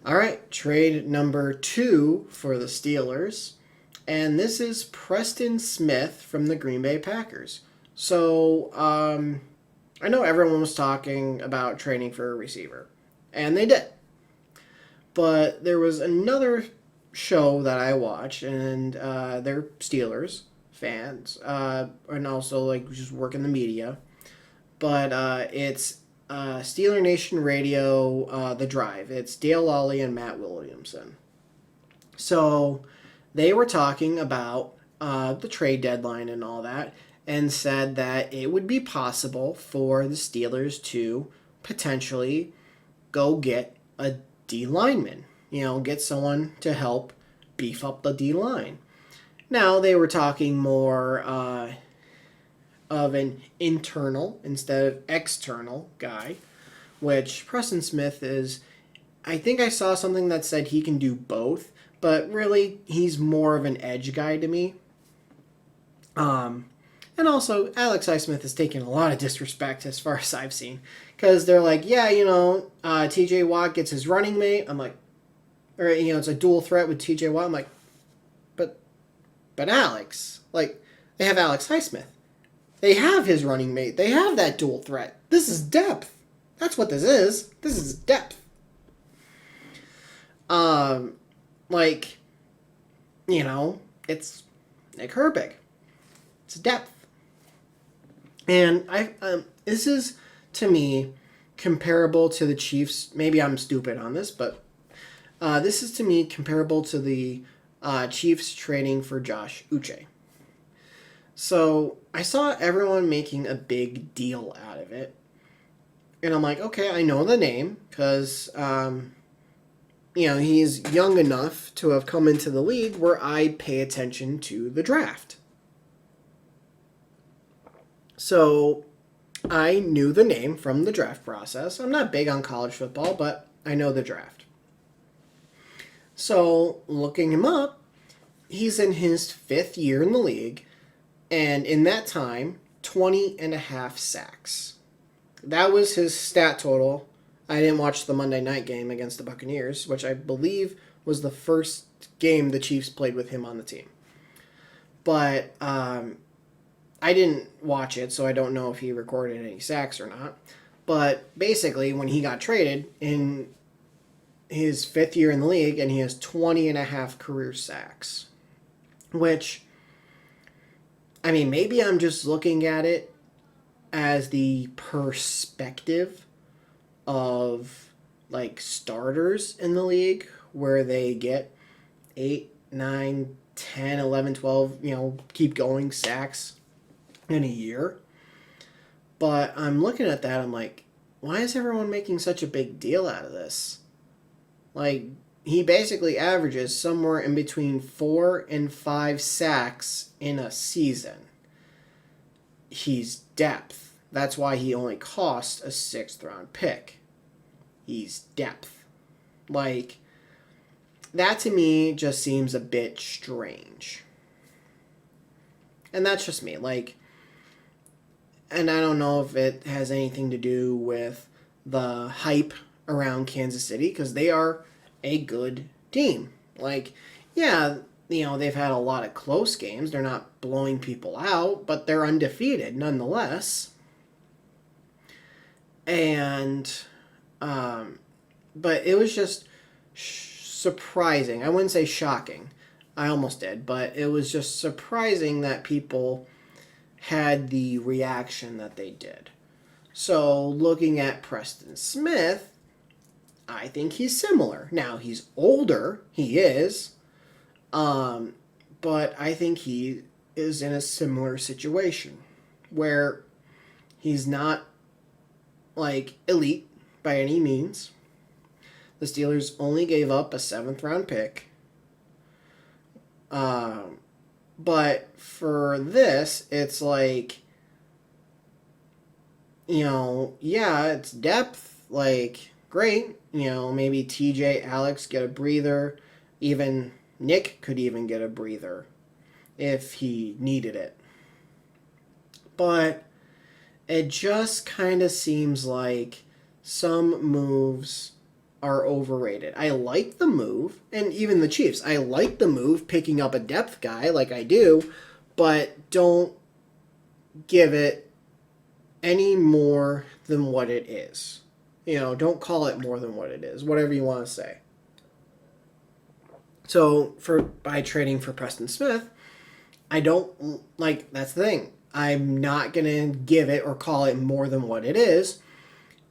All right, trade number 2 for the Steelers. And this is Preston Smith from the Green Bay Packers. So, I know everyone was talking about trading for a receiver, and they did. But there was another show that I watched, and they're Steelers fans, and also like just work in the media. But it's Steeler Nation Radio, The Drive. It's Dale Lally and Matt Williamson. So they were talking about the trade deadline and all that, and said that it would be possible for the Steelers to potentially go get a D lineman. Get someone to help beef up the D line. Now they were talking more of an internal instead of external guy, which Preston Smith is. I think I saw something that said he can do both, but really he's more of an edge guy to me. And also, Alex Highsmith has taken a lot of disrespect as far as I've seen. Because they're like, yeah, TJ Watt gets his running mate. I'm like, or, it's a dual threat with TJ Watt. I'm like, but, but Alex, like, they have Alex Highsmith. They have his running mate. They have that dual threat. This is depth. That's what this is. This is depth. Like, it's Nick Herbig. It's depth. And this is, to me, comparable to the Chiefs. Maybe I'm stupid on this, but this is, to me, comparable to the Chiefs trading for Josh Uche. So I saw everyone making a big deal out of it. And I'm like, okay, I know the name because, he's young enough to have come into the league where I pay attention to the draft. So I knew the name from the draft process. I'm not big on college football, but I know the draft. So looking him up, he's in his 5th year in the league, and in that time, 20 and a half sacks. That was his stat total. I didn't watch the Monday night game against the Buccaneers, which I believe was the first game the Chiefs played with him on the team. But I didn't watch it, so I don't know if he recorded any sacks or not. But basically, when he got traded in his 5th year in the league, and he has 20 and a half career sacks, which, I mean, maybe I'm just looking at it as the perspective of like starters in the league where they get 8, 9, 10, 11, 12, keep going sacks in a year. But I'm looking at that, I'm like, why is everyone making such a big deal out of this? Like, he basically averages somewhere in between 4 and 5 sacks in a season. He's depth. That's why he only cost a 6th round pick. He's depth. Like, that to me just seems a bit strange. And that's just me. Like, and I don't know if it has anything to do with the hype around Kansas City, because they are a good team. Like, yeah, they've had a lot of close games. They're not blowing people out, but they're undefeated nonetheless. And, but it was just surprising. I wouldn't say shocking. I almost did, but it was just surprising that people had the reaction that they did. So, looking at Preston Smith, I think he's similar. Now, he's older, he is, but I think he is in a similar situation where he's not like elite by any means. The Steelers only gave up a 7th round pick. But for this, it's like, yeah, it's depth. Like, great. Maybe TJ, Alex get a breather. Even Nick could even get a breather if he needed it. But it just kind of seems like some moves are overrated. I like the move, and even the Chiefs. I like the move, picking up a depth guy like I do, but don't give it any more than what it is. You know, don't call it more than what it is. Whatever you want to say. So by trading for Preston Smith, I don't like that's the thing. I'm not gonna give it or call it more than what it is.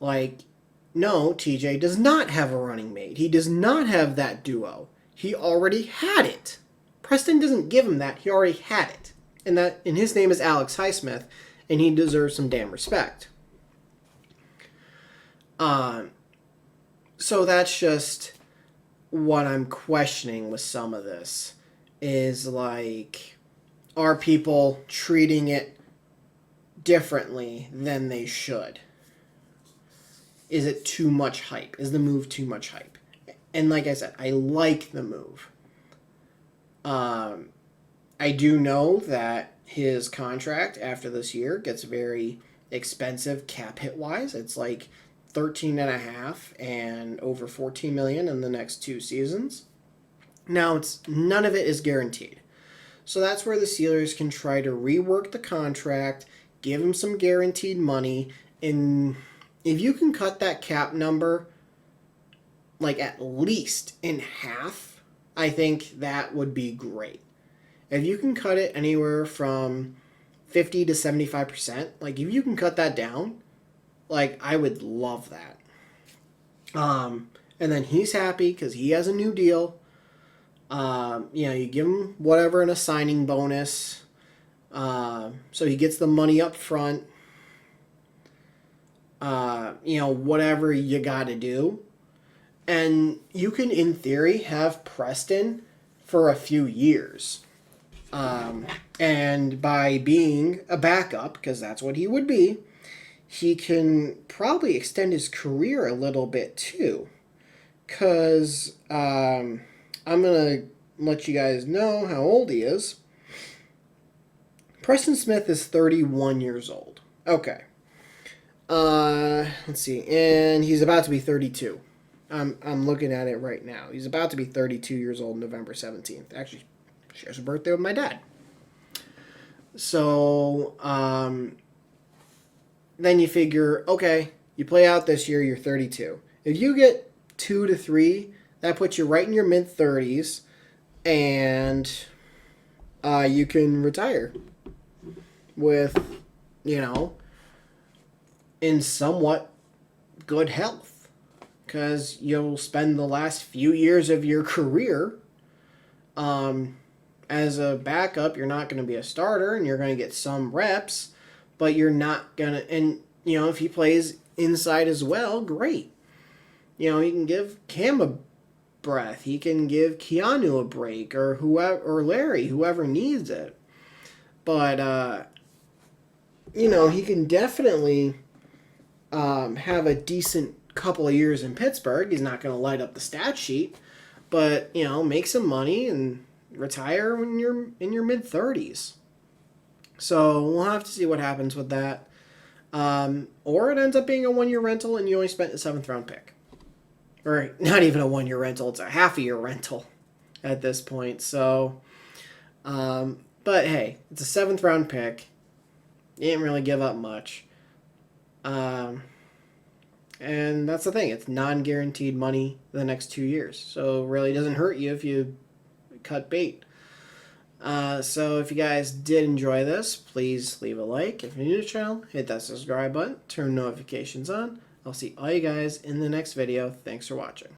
Like, no, TJ does not have a running mate. He does not have that duo. He already had it. Preston doesn't give him that. He already had it. And his name is Alex Highsmith, and he deserves some damn respect. So that's just what I'm questioning with some of this. Is like, are people treating it differently than they should? Is it too much hype? Is the move too much hype? And like I said, I like the move. I do know that his contract after this year gets very expensive cap hit wise. It's like 13.5 and over 14 million in the next 2 seasons. Now none of it is guaranteed. So that's where the Steelers can try to rework the contract, give him some guaranteed money, and if you can cut that cap number like at least in half, I think that would be great. If you can cut it anywhere from 50 to 75%, like if you can cut that down, like I would love that. And then he's happy because he has a new deal. You give him whatever in a signing bonus. So he gets the money up front. Whatever you got to do. And you can, in theory, have Preston for a few years. And by being a backup, because that's what he would be, he can probably extend his career a little bit too. Because I'm going to let you guys know how old he is. Preston Smith is 31 years old. Okay. Let's see. And he's about to be 32. I'm looking at it right now. He's about to be 32 years old November 17th. Actually, shares a birthday with my dad. So, then you figure, okay, you play out this year, you're 32. If you get 2 to 3, that puts you right in your mid-30s, and you can retire with, in somewhat good health. Because you'll spend the last few years of your career as a backup. You're not going to be a starter, and you're going to get some reps, but you're not going to... And, if he plays inside as well, great. He can give Cam a breath. He can give Keanu a break, or whoever, or Larry, whoever needs it. But, he can definitely have a decent couple of years in Pittsburgh. He's not going to light up the stat sheet, but, make some money and retire when you're in your mid-30s. So we'll have to see what happens with that. Or it ends up being a 1-year rental and you only spent a 7th round pick. Or not even a 1-year rental, it's a half-a-year rental at this point. So, but hey, it's a 7th round pick. You didn't really give up much. And that's the thing. It's non-guaranteed money the next 2 years. So it really doesn't hurt you if you cut bait. So if you guys did enjoy this, please leave a like. If you're new to the channel, hit that subscribe button. Turn notifications on. I'll see all you guys in the next video. Thanks for watching.